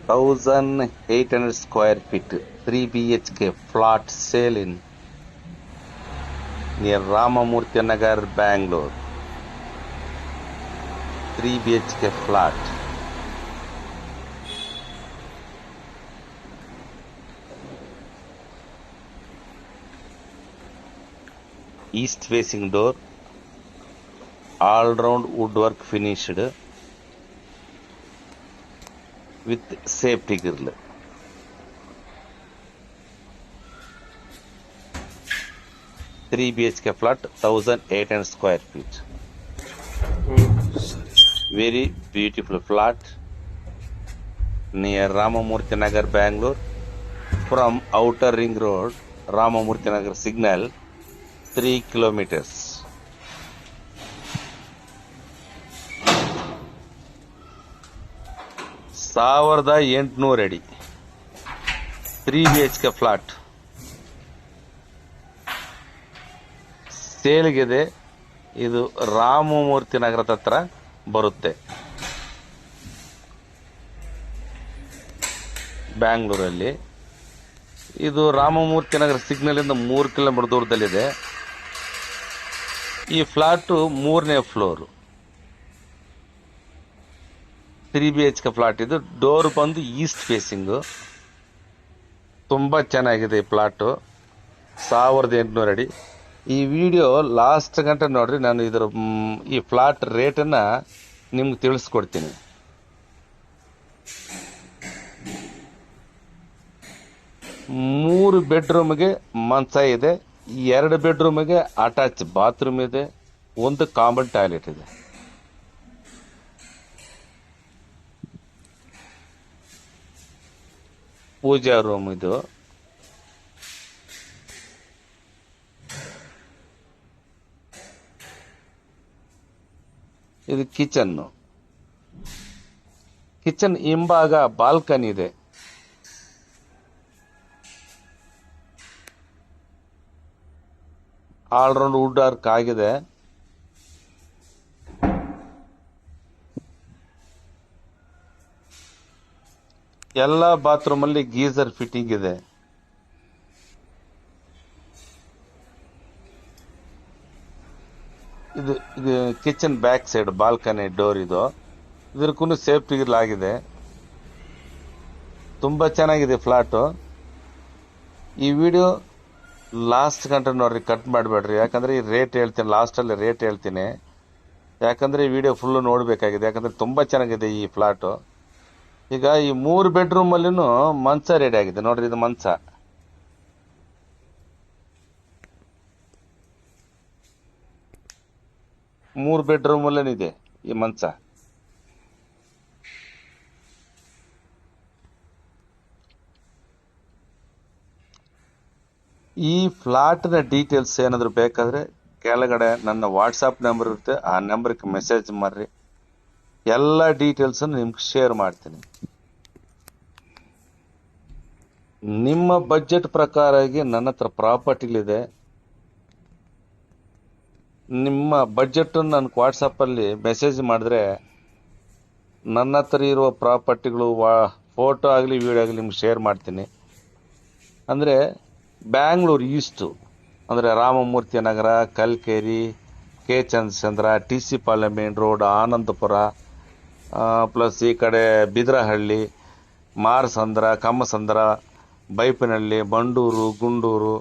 1,800 square feet, 3 BHK flat sale in near Ramamurthy Nagar, Bangalore. 3 BHK flat. East facing door, all round woodwork finished with safety grill. Three BHK flat, 1,800 square feet. Very beautiful flat near Ramamurthy Nagar, Bangalore. From outer ring road, Ramamurthy Nagar signal, 3 kilometers. ಸಾವಿರದ 800 ಅಡಿ 3 BHK flat ಸೇಲ್ಗಿದೆ. ಇದು ರಾಮಮೂರ್ತಿ ನಗರದ ಹತ್ರ ಬರುತ್ತೆ, ಬ್ಯಾಂಗ್ಳೂರಲ್ಲಿ. ಇದು Ramamurthy Nagar signal ಇಂದ 3 kilometre ದೂರದಲ್ಲಿದೆ. ಈ ಫ್ಲಾಟ್ 3ನೇ ಫ್ಲೋರ್, 3 BHK ಫ್ಲಾಟ್. ಇದು ಡೋರ್ ಬಂದು ಈಸ್ಟ್ ಫೇಸಿಂಗ್. ತುಂಬಾ ಚೆನ್ನಾಗಿದೆ ಈ ಫ್ಲಾಟ್. 1800 ಅಡಿ. ಈ ವಿಡಿಯೋ ಲಾಸ್ಟ್ ಗಂಟೆ ನೋಡ್ರಿ, ನಾನು ಈ ಫ್ಲಾಟ್ ರೇಟನ್ನ ನಿಮ್ಗೆ ತಿಳಿಸ್ಕೊಡ್ತೀನಿ. ಮೂರು ಬೆಡ್ರೂಮ್ಗೆ ಮಂಚ ಇದೆ, 2 ಬೆಡ್ರೂಮ್ಗೆ ಅಟ್ಯಾಚ್ ಬಾತ್ರೂಮ್ ಇದೆ, 1 ಕಾಮನ್ ಟಾಯ್ಲೆಟ್ ಇದೆ. ಪೂಜಾ ರೂಮ್ ಇದು. ಇದು ಕಿಚನ್ ಹಿಂಭಾಗ ಬಾಲ್ಕನಿ ಇದೆ. ಆಲ್ರೌಂಡ್ ವುಡ್ ವರ್ಕ್ ಆಗಿದೆ. ಎಲ್ಲ ಬಾತ್ರೂಮ್ ಅಲ್ಲಿ ಗೀಸರ್ ಫಿಟ್ಟಿಂಗ್ ಇದೆ. ಇದು kitchen back side balcony door. ಇದಕ್ಕೂ ಸೇಫ್ಟಿ ಆಗಿದೆ. ತುಂಬಾ ಚೆನ್ನಾಗಿದೆ ಫ್ಲಾಟ್. ಈ ವಿಡಿಯೋ ಲಾಸ್ಟ್ ಗಂಟೆ ನೋಡ್ರಿ, ಕಟ್ ಮಾಡಬೇಡ್ರಿ. ಯಾಕಂದ್ರೆ ಈ ರೇಟ್ ಹೇಳ್ತೀನಿ, ಲಾಸ್ಟ್ ಅಲ್ಲಿ ರೇಟ್ ಹೇಳ್ತೀನಿ. ಯಾಕಂದ್ರೆ ಈ ವಿಡಿಯೋ ಫುಲ್ ನೋಡ್ಬೇಕಾಗಿದೆ, ಯಾಕಂದ್ರೆ ತುಂಬಾ ಚೆನ್ನಾಗಿದೆ ಈ ಫ್ಲಾಟ್. ಈಗ ಈ 3 ಬೆಡ್ರೂಮ್ ಅಲ್ಲಿನೂ ಮಂಚ ರೆಡಿ ಆಗಿದೆ ನೋಡ್ರಿ. ಇದು ಮಂಚ. ಮೂರು ಬೆಡ್ರೂಮ್ ಅಲ್ಲೇನಿದೆ ಈ ಮಂಚ. ಈ ಫ್ಲಾಟ್ ನ ಡೀಟೇಲ್ಸ್ ಏನಾದ್ರು ಬೇಕಾದ್ರೆ ಕೆಳಗಡೆ ನನ್ನ ವಾಟ್ಸಾಪ್ ನಂಬರ್ ಇರುತ್ತೆ, ಆ ನಂಬರ್ಗೆ ಮೆಸೇಜ್ ಮಾಡ್ರಿ. ಎಲ್ಲ ಡೀಟೇಲ್ಸ್ ನಿಮ್ಗೆ ಶೇರ್ ಮಾಡ್ತೀನಿ. ನಿಮ್ಮ ಬಜೆಟ್ ಪ್ರಕಾರ ನನ್ನ ಹತ್ರ ಪ್ರಾಪರ್ಟಿಗಳಿದೆ. ನಿಮ್ಮ ಬಜೆಟ್ ನನಗೆ ವಾಟ್ಸಪ್ ಅಲ್ಲಿ ಮೆಸೇಜ್ ಮಾಡಿದ್ರೆ ನನ್ನ ಹತ್ರ ಇರುವ ಪ್ರಾಪರ್ಟಿಗಳು ಫೋಟೋ ಆಗಲಿ ವಿಡಿಯೋ ಆಗಲಿ ನಿಮ್ಗೆ ಶೇರ್ ಮಾಡ್ತೀನಿ. ಅಂದ್ರೆ ಬ್ಯಾಂಗ್ಳೂರ್ ಈಸ್ಟ್ ಅಂದ್ರೆ ರಾಮಮೂರ್ತಿ ನಗರ, ಕಲ್ಕೇರಿ, ಕೆ ಚಂದ್ರಚಂದ್ರ, TC ಪಾಳ್ಯ ಮೇನ್ ರೋಡ್, ಆನಂದಪುರ, ಪ್ಲಸ್ ಈ ಕಡೆ ಬಿದ್ರಹಳ್ಳಿ, ಮಾರಸಂದ್ರ, ಕಮ್ಮಸಂದ್ರ, ಬೈಪನಹಳ್ಳಿ, ಬಂಡೂರು, ಗುಂಡೂರು,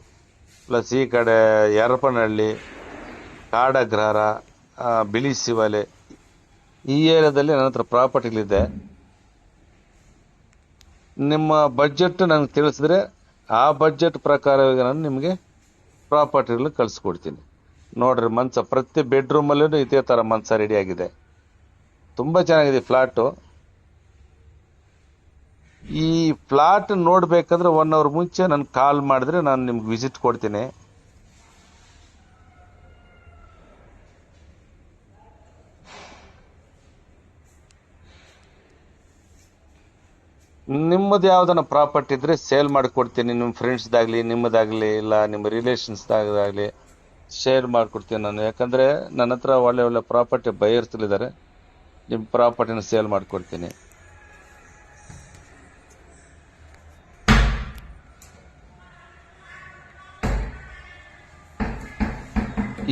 ಪ್ಲಸ್ ಈ ಕಡೆ ಯರಪನಹಳ್ಳಿ, ಕಾಡಗ್ರಹಾರ, ಬಿಳಿಸಿವಲೆ, ಈ ಏರಿಯಾದಲ್ಲಿ ನನ್ನ ಹತ್ರ ಪ್ರಾಪರ್ಟಿಗಳಿದೆ. ನಿಮ್ಮ ಬಜೆಟ್ ನನಗೆ ತಿಳಿಸಿದ್ರೆ ಆ ಬಜೆಟ್ ಪ್ರಕಾರ ನಾನು ನಿಮಗೆ ಪ್ರಾಪರ್ಟಿಗಳು ಕಳಿಸ್ಕೊಡ್ತೀನಿ. ನೋಡ್ರಿ ಮಂಚ, ಪ್ರತಿ ಬೆಡ್ರೂಮ್ ಅಲ್ಲೂ ಇದೇ ತರ ಮಂಚ ರೆಡಿ ಆಗಿದೆ. ತುಂಬಾ ಚೆನ್ನಾಗಿದೆ ಫ್ಲಾಟ್. ಈ ಫ್ಲಾಟ್ ನೋಡ್ಬೇಕಂದ್ರೆ 1 ಅವರ್ ಮುಂಚೆ ನನ್ಗೆ ಕಾಲ್ ಮಾಡಿದ್ರೆ ನಾನು ನಿಮ್ಗೆ ವಿಸಿಟ್ ಕೊಡ್ತೀನಿ. ನಿಮ್ಮದು ಯಾವ್ದನ್ನ ಪ್ರಾಪರ್ಟಿ ಇದ್ರೆ ಸೇಲ್ ಮಾಡಿಕೊಡ್ತೀನಿ. ನಿಮ್ಮ ಫ್ರೆಂಡ್ಸ್ದಾಗ್ಲಿ, ನಿಮ್ಮದಾಗ್ಲಿ, ಇಲ್ಲ ನಿಮ್ಮ ರಿಲೇಷನ್ಸ್ದಾಗಲಿ ಶೇರ್ ಮಾಡಿಕೊಡ್ತೀನಿ ನಾನು. ಯಾಕಂದ್ರೆ ನನ್ನ ಹತ್ರ ಒಳ್ಳೆ ಒಳ್ಳೆ ಪ್ರಾಪರ್ಟಿ ಬಯರ್ಸ್ಲಿದ್ದಾರೆ. ನಿಮ್ಮ ಪ್ರಾಪರ್ಟಿನ ಸೇಲ್ ಮಾಡಿಕೊಡ್ತೀನಿ.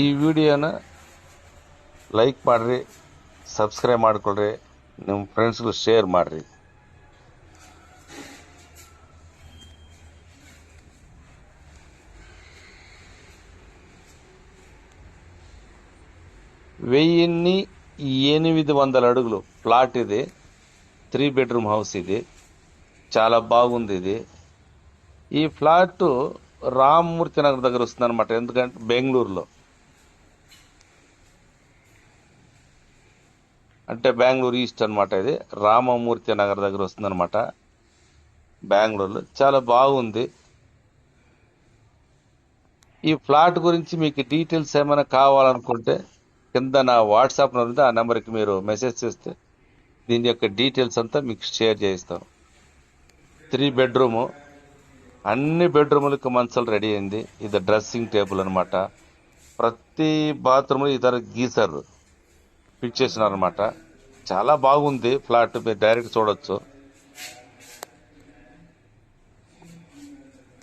ಈ ವಿಡಿಯೋನ ಲೈಕ್ ಮಾಡ್ರಿ, ಸಬ್ಸ್ಕ್ರೈಬ್ ಮಾಡ್ಕೊಳ್ರಿ, ನಿಮ್ಮ ಫ್ರೆಂಡ್ಸ್ಗೂ ಶೇರ್ ಮಾಡ್ರಿ. వెయ్యిన్ని 800 అడుగులు ప్లాట్ ఇది. 3 బెడ్రూమ్ హౌస్ ఇది. చాలా బాగుంది ఇది. ఈ ఫ్లాట్ రామ్మూర్తి నగర్ దగ్గర వస్తుంది అనమాట. ఎందుకంటే బెంగళూరులో, అంటే బెంగళూరు ఈస్ట్ అనమాట. ఇది రామమూర్తి నగర్ దగ్గర వస్తుంది అనమాట, బెంగళూరులో. చాలా బాగుంది. ఈ ఫ్లాట్ గురించి మీకు డీటెయిల్స్ ఏమైనా కావాలనుకుంటే కింద నా వాట్సాప్ ఉంది, ఆ నెంబర్కి మీరు మెసేజ్ చేస్తే దీని యొక్క డీటెయిల్స్ అంతా మీకు షేర్ చేయిస్తాను. 3 బెడ్రూము, అన్ని బెడ్రూములకు మంచాలు రెడీ అయింది. ఇది డ్రెస్సింగ్ టేబుల్ అనమాట. ప్రతి బాత్రూమ్ ఇతర గీజర్ ఫిట్ చేసినారనమాట. చాలా బాగుంది ఫ్లాట్, మీరు డైరెక్ట్ చూడొచ్చు.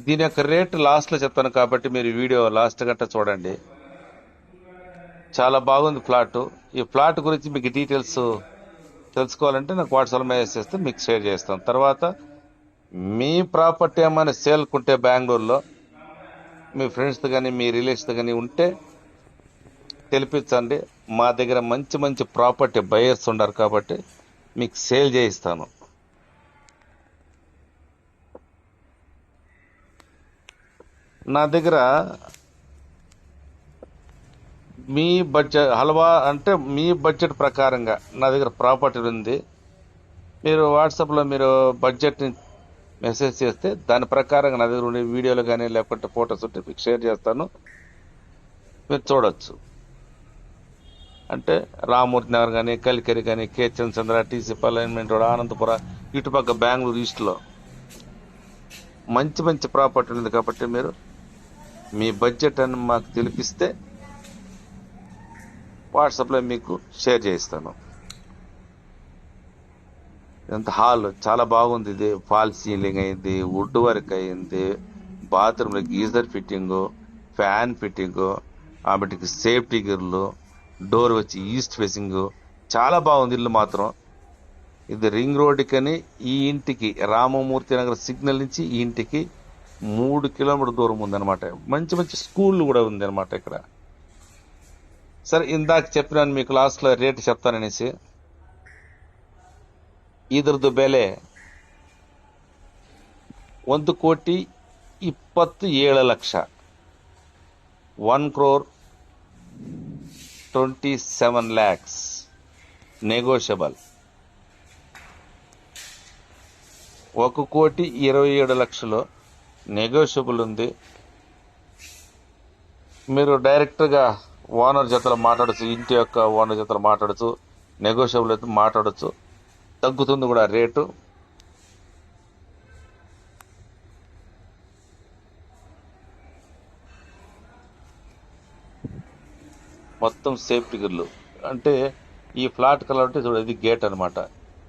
దీని యొక్క రేట్ లాస్ట్లో చెప్తాను కాబట్టి మీరు వీడియో లాస్ట్ గట్ట చూడండి. చాలా బాగుంది ఫ్లాట్. ఈ ఫ్లాట్ గురించి మీకు డీటెయిల్స్ తెలుసుకోవాలంటే నాకు వాట్సాప్ మెసేజ్ చేస్తే మీకు షేర్ చేస్తాను. తర్వాత మీ ప్రాపర్టీ ఏమైనా సేల్కుంటే బెంగళూరులో మీ ఫ్రెండ్స్తో కానీ మీ రిలేషన్తో కానీ ఉంటే తెలిపించండి. మా దగ్గర మంచి మంచి ప్రాపర్టీ బయర్స్ ఉన్నారు కాబట్టి మీకు సేల్ చేయిస్తాను. నా దగ్గర మీ బడ్జెట్ హల్వా అంటే మీ బడ్జెట్ ప్రకారంగా నా దగ్గర ప్రాపర్టీ ఉంది. మీరు వాట్సాప్లో మీరు బడ్జెట్ని మెసేజ్ చేస్తే దాని ప్రకారంగా నా దగ్గర ఉండే వీడియోలు కానీ లేకపోతే ఫొటోస్ ఉంటే మీకు షేర్ చేస్తాను, మీరు చూడొచ్చు. అంటే రామూర్తి నగర్ కానీ, కలికెరి కానీ, కే చంద్ర, టీసీ అలైన్మెంట్ రోడ్, ఆనందపుర, ఇటుపక్క బెంగళూరు ఈస్ట్లో మంచి మంచి ప్రాపర్టీ ఉంది. కాబట్టి మీరు మీ బడ్జెట్ అని మాకు తెలిపిస్తే వాట్సాప్లో మీకు షేర్ చేయిస్తాను. ఇంత హాల్ చాలా బాగుంది. ఇది ఫాల్ సీలింగ్ అయింది, వుడ్ వర్క్ అయింది, బాత్రూంలో గీజర్ ఫిట్టింగు, ఫ్యాన్ ఫిట్టింగు, ఆమెటికి సేఫ్టీ గిర్లు, డోర్ వచ్చి ఈస్ట్ ఫేసింగ్. చాలా బాగుంది ఇల్లు మాత్రం. ఇది రింగ్ రోడ్డుకని ఈ ఇంటికి రామమూర్తి నగర్ సిగ్నల్ నుంచి ఈ ఇంటికి 3 కిలోమీటర్ దూరం ఉందన్నమాట. మంచి మంచి స్కూళ్ళు కూడా ఉంది అనమాట ఇక్కడ. సరే, ఇందాక చెప్పినాను మీకు లాస్ట్లో రేట్ చెప్తాననేసి. ಇದ್ರದ್ದು ಬೆಲೆ 1,27,00,000, 1,27 lakhs నెగోషియబుల్. 1,27,00,000 నెగోషియబుల్ ఉంది. మీరు డైరెక్ట్గా ఓనర్ జతలో మాట్లాడచ్చు, ఇంటి యొక్క ఓనర్ జతలో మాట్లాడచ్చు, నెగోషియబుల్ అయితే మాట్లాడచ్చు, తగ్గుతుంది కూడా రేటు. మొత్తం సేఫ్టీ గిర్లు అంటే ఈ ఫ్లాట్ కలర్ అంటే చూడ, ఇది గేట్ అనమాట.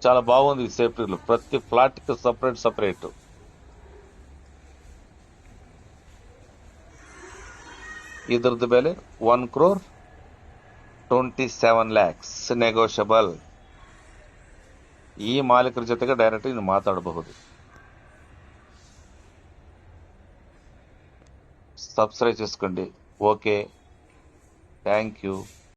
చాలా బాగుంది ఈ సేఫ్టీ గిర్లు. ప్రతి ఫ్లాట్కి సపరేట్. ఇద్దరిది ಬೆಲೆ 1,27 lakhs ನೆಗೋಷಿಯಬಲ್. ಈ ಮಾಲೀಕರ ಜೊತೆಗೆ ಡೈರೆಕ್ಟ್ ಇನ್ನು ಮಾತಾಡಬಹುದು. సబ్స్క్రైబ్ చేసుకోండి. Okay, thank you.